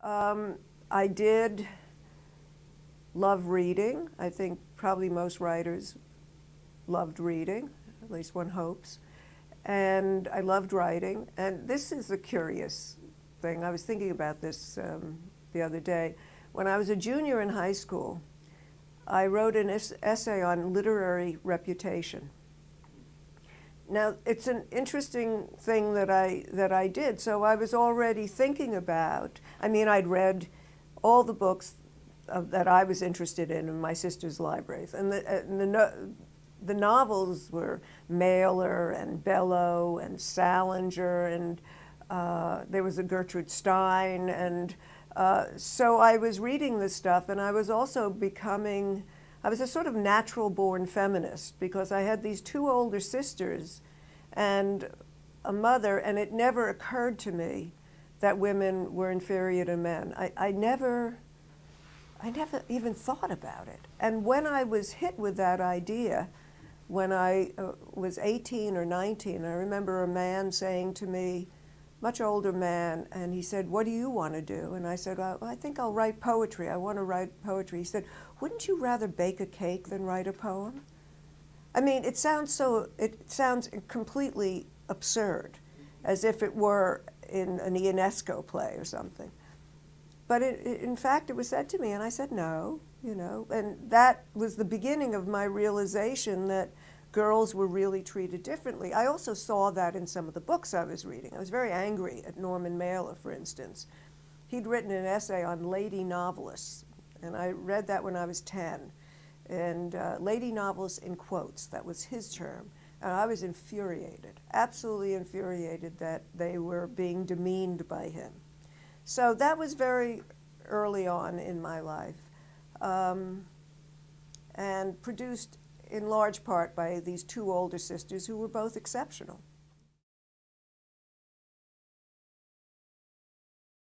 I did love reading. I think probably most writers loved reading, at least one hopes. And I loved writing. And this is a curious thing. I was thinking about this the other day. When I was a junior in high school, I wrote an essay on literary reputation. Now, it's an interesting thing that I did. So I was already thinking about, I mean, I'd read all the books that I was interested in my sister's libraries. And the novels were Mailer and Bellow and Salinger, and there was a Gertrude Stein. And so I was reading this stuff, and I was also becoming, I was a sort of natural-born feminist because I had these two older sisters and a mother, and it never occurred to me that women were inferior to men. I never even thought about it. And when I was hit with that idea, when I was 18 or 19, I remember a man saying to me, much older man, and he said, "What do you want to do?" And I said, well, I think I'll write poetry. I want to write poetry. He said, "Wouldn't you rather bake a cake than write a poem?" I mean, it sounds completely absurd, as if it were in an Ionesco play or something. But in fact, it was said to me, and I said no, you know, and that was the beginning of my realization that girls were really treated differently. I also saw that in some of the books I was reading. I was very angry at Norman Mailer, for instance. He'd written an essay on lady novelists, and I read that when I was 10. And lady novelists in quotes, that was his term. And I was infuriated, absolutely infuriated that they were being demeaned by him. So that was very early on in my life, and produced in large part by these two older sisters who were both exceptional.